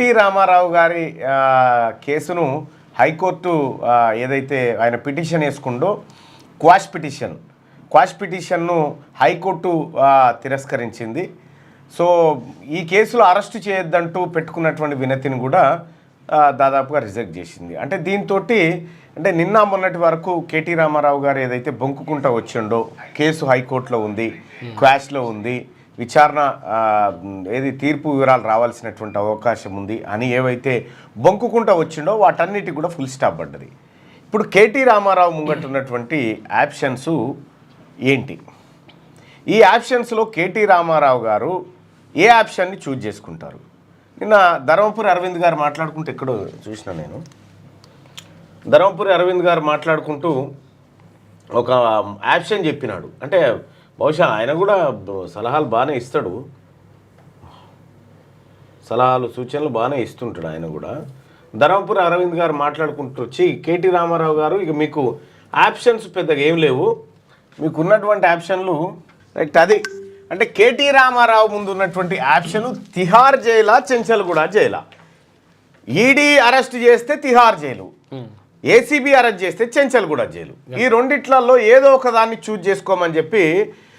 KT Ramarao గారి కేసును high court ఏదైతే ఆయన పిటిషన్ వేసుకుందో క్వాష్ పిటిషన్ను హైకోర్టు తిరస్కరించింది. సో ఈ కేసులో అరెస్టు చేయొద్దంటూ పెట్టుకున్నటువంటి వినతిని కూడా దాదాపుగా రిజెక్ట్ చేసింది. అంటే దీంతో అంటే నిన్న మొన్నటి వరకు కేటీ రామారావు గారు ఏదైతే బొంకుకుంటూ వచ్చిండో కేసు హైకోర్టులో ఉంది, క్వాష్లో ఉంది, విచారణ ఏది తీర్పు వివరాలు రావాల్సినటువంటి అవకాశం ఉంది అని ఏవైతే బొంకుకుంటూ వచ్చిండో వాటన్నిటికి కూడా ఫుల్ స్టాప్ పడ్డది. ఇప్పుడు కేటీ రామారావు ముంగట్టున్నటువంటి ఆప్షన్స్ ఏంటి? ఈ ఆప్షన్స్లో కేటీ రామారావు గారు ఏ ఆప్షన్ని చూజ్ చేసుకుంటారు? నిన్న ధర్మపురి అరవింద్ గారు మాట్లాడుకుంటూ ఎక్కడో చూసిన నేను, ధర్మపురి అరవింద్ గారు మాట్లాడుకుంటూ ఒక ఆప్షన్ చెప్పినాడు. అంటే బహుశా ఆయన కూడా సలహాలు బాగానే ఇస్తాడు, సలహాలు సూచనలు బాగానే ఇస్తుంటాడు ఆయన కూడా. ధర్మపురి అరవింద్ గారు మాట్లాడుకుంటూ వచ్చి కేటీ రామారావు గారు ఇక మీకు ఆప్షన్స్ పెద్దగా ఏం లేవు, మీకు ఉన్నటువంటి ఆప్షన్లు రైట్ అది అంటే కేటీ రామారావు ముందు ఉన్నటువంటి ఆప్షన్ తిహార్ జైలా చెంచల్గూడ జైలా. ఈడీ అరెస్ట్ చేస్తే తిహార్ జైలు, ఏసీబీ అరెస్ట్ చేస్తే చెంచల్గూడ జైలు. ఈ రెండిట్లలో ఏదో ఒక దాన్ని చూజ్ చేసుకోమని చెప్పి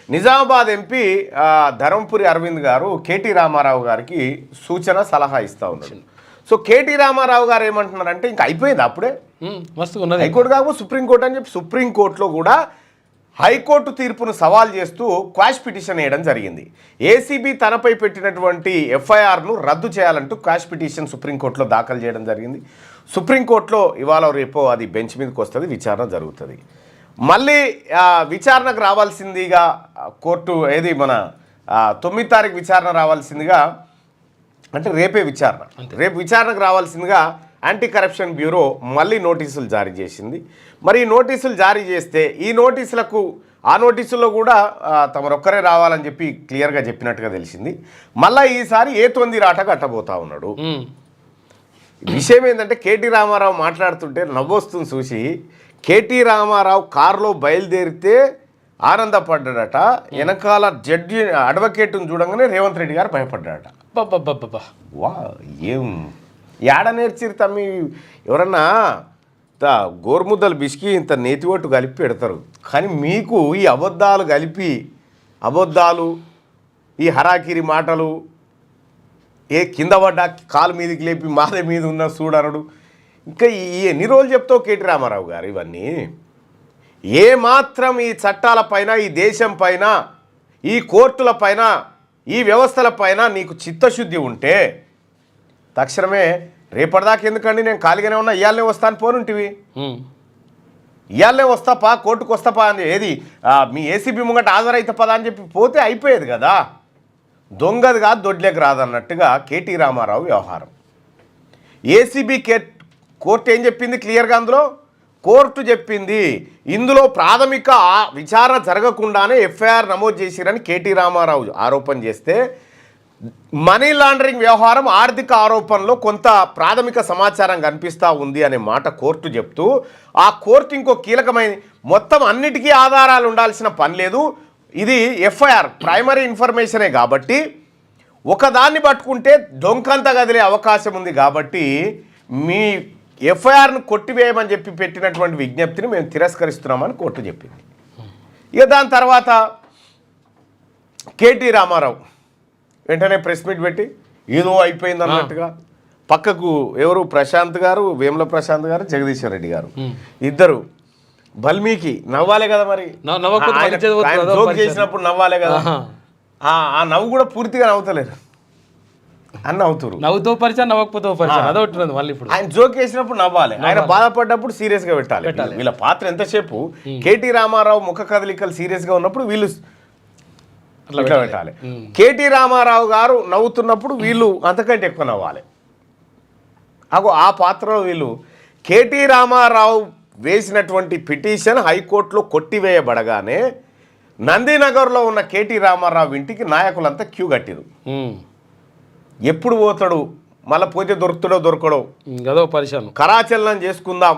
నిజామాబాద్ ఎంపీ ధర్మపురి అరవింద్ గారు కేటీ రామారావు గారికి సూచన సలహా ఇస్తూ ఉన్నారు. సో కేటీ రామారావు గారు ఏమంటున్నారంటే ఇంకా అయిపోయింది అప్పుడే, హైకోర్టు కాకపోతే సుప్రీంకోర్టు అని చెప్పి సుప్రీంకోర్టులో కూడా హైకోర్టు తీర్పును సవాల్ చేస్తూ క్వాష్ పిటిషన్ వేయడం జరిగింది. ఏసీబీ తనపై పెట్టినటువంటి ఎఫ్ఐఆర్ను రద్దు చేయాలంటూ క్వాష్ పిటిషన్ సుప్రీంకోర్టులో దాఖలు చేయడం జరిగింది. సుప్రీంకోర్టులో ఇవాళ రేపో అది బెంచ్ మీదకి వస్తుంది, విచారణ జరుగుతుంది. మళ్ళీ విచారణకు రావాల్సిందిగా కోర్టు ఏది మన 9వ తారీఖు విచారణ రావాల్సిందిగా, అంటే రేపే విచారణ, రేపు విచారణకు రావాల్సిందిగా యాంటీ కరప్షన్ బ్యూరో మళ్ళీ నోటీసులు జారీ చేసింది. మరి ఈ నోటీసులు జారీ చేస్తే ఈ నోటీసులకు ఆ నోటీసుల్లో కూడా తమరొక్కరే రావాలని చెప్పి క్లియర్గా చెప్పినట్టుగా తెలిసింది. మళ్ళీ ఈసారి ఏ తొందిరాట కట్టబోతా ఉన్నాడు. విషయం ఏంటంటే కేటీ రామారావు మాట్లాడుతుంటే నవ్వొస్తుంది చూసి. కేటీ రామారావు కారులో బయలుదేరితే ఆనందపడ్డాడట, వెనకాల జడ్జి అడ్వకేట్ను చూడంగానే రేవంత్ రెడ్డి గారు భయపడ్డాడట. వా ఏం ఏడ నేర్చిరు తమ్మి, ఎవరన్నా గోరుముద్దలు బిసికి ఇంత నేతివట్టు కలిపి పెడతారు, కానీ మీకు ఈ అబద్ధాలు కలిపి అబద్ధాలు ఈ హరాకిరి మాటలు ఏ కింద పడ్డా కాలు మీదకి లేపి మాదే మీద ఉన్న చూడనడు ఇంకా ఈ ఎన్ని రోజులు చెప్తావు కేటీ రామారావు గారు? ఇవన్నీ ఏమాత్రం ఈ చట్టాలపైన, ఈ దేశం పైన, ఈ కోర్టుల పైన, ఈ వ్యవస్థల పైన నీకు చిత్తశుద్ధి ఉంటే తక్షణమే రేపటిదాకా ఎందుకండి నేను ఖాళీగానే ఉన్నా, ఇవాళనే వస్తాను పోనుంటివి, ఇవాళనే వస్తాపా కోర్టుకు వస్తాపా అని ఏది మీ ఏసీబీ ముంగట హాజరైతే పదా అని చెప్పి పోతే అయిపోయేది కదా. దొంగది కాదు దొడ్లేకి రాదన్నట్టుగా కేటీ రామారావు వ్యవహారం. ఏసీబీ కోర్టు ఏం చెప్పింది క్లియర్గా? అందులో కోర్టు చెప్పింది ఇందులో ప్రాథమిక విచారణ జరగకుండానే ఎఫ్ఐఆర్ నమోదు చేసిరని కేటీ రామారావు ఆరోపణ చేస్తే, మనీ లాండరింగ్ వ్యవహారం ఆర్థిక ఆరోపణలో కొంత ప్రాథమిక సమాచారం కనిపిస్తూ ఉంది అనే మాట కోర్టు చెప్తూ, ఆ కోర్టు ఇంకో కీలకమైన మొత్తం అన్నిటికీ ఆధారాలు ఉండాల్సిన పని లేదు, ఇది ఎఫ్ఐఆర్ ప్రైమరీ ఇన్ఫర్మేషనే కాబట్టి ఒకదాన్ని పట్టుకుంటే డొంకంతా కదిలే అవకాశం ఉంది కాబట్టి మీ ఎఫ్ఐఆర్ను కొట్టివేయమని చెప్పి పెట్టినటువంటి విజ్ఞప్తిని మేము తిరస్కరిస్తున్నామని కోర్టు చెప్పింది. ఇక దాని తర్వాత కేటీ రామారావు వెంటనే ప్రెస్ మీట్ పెట్టి ఏదో అయిపోయింది అన్నట్టుగా పక్కకు ఎవరు ప్రశాంత్ గారు, వేముల ప్రశాంత్ గారు, జగదీశ్వర్ రెడ్డి గారు ఇద్దరు బల్మీకి నవ్వాలే కదా, మరి జోక్ చేసినప్పుడు నవ్వాలే కదా, ఆ నవ్వు కూడా పూర్తిగా నవ్వుతలేరు అని నవ్వుతారు. నవ్వుతో పరిచయం నవ్వకపోతే పరిచయం అదొకటి. మళ్ళీ ఇప్పుడు ఆయన జోక్ చేసినప్పుడు నవ్వాలి, ఆయన బాధపడ్డప్పుడు సీరియస్ గా పెట్టాలి. వీళ్ళ పాత్ర ఎంతసేపు కేటీ రామారావు ముఖ కదలికలు సీరియస్ గా ఉన్నప్పుడు వీళ్ళు ఇట్లా పెట్టాలి, కేటీ రామారావు గారు నవ్వుతున్నప్పుడు వీళ్ళు అంతకంటే ఎక్కువ నవ్వాలి. ఆ పాత్రలో వీళ్ళు కేటీ రామారావు వేసినటువంటి పిటిషన్ హైకోర్టులో కొట్టివేయబడగానే నందినగర్లో ఉన్న కేటీ రామారావు ఇంటికి నాయకులంతా క్యూ కట్టిరు. ఎప్పుడు పోతాడు, మళ్ళీ పోతే దొరుకుతాడో దొరకడో, గదో పరిశాను కరాచలనం చేసుకుందాం,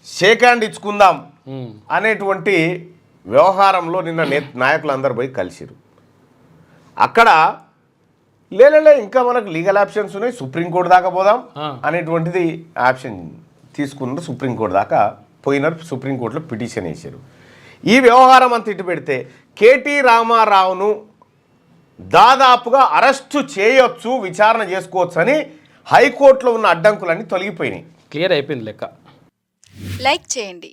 షేక్ హ్యాండ్ ఇచ్చుకుందాం అనేటువంటి వ్యవహారంలో నిన్న నాయకులందరూ పోయి కలిసిరు. అక్కడ లేలే ఇంకా మనకు లీగల్ ఆప్షన్స్ ఉన్నాయి, సుప్రీంకోర్టు దాకా పోదాం ఆ. అనేటువంటిది ఆప్షన్ తీసుకున్నారు. సుప్రీంకోర్టు దాకా పోయినారు, సుప్రీంకోర్టులో పిటిషన్ వేశారు. ఈ వ్యవహారం అంతా ఇటు పెడితే కేటీ రామారావును దాదాపుగా అరెస్టు చేయొచ్చు, విచారణ చేసుకోవచ్చు అని హైకోర్టులో ఉన్న అడ్డంకులన్నీ తొలగిపోయినాయి. క్లియర్ అయిపోయింది లెక్క. లైక్ చేయండి,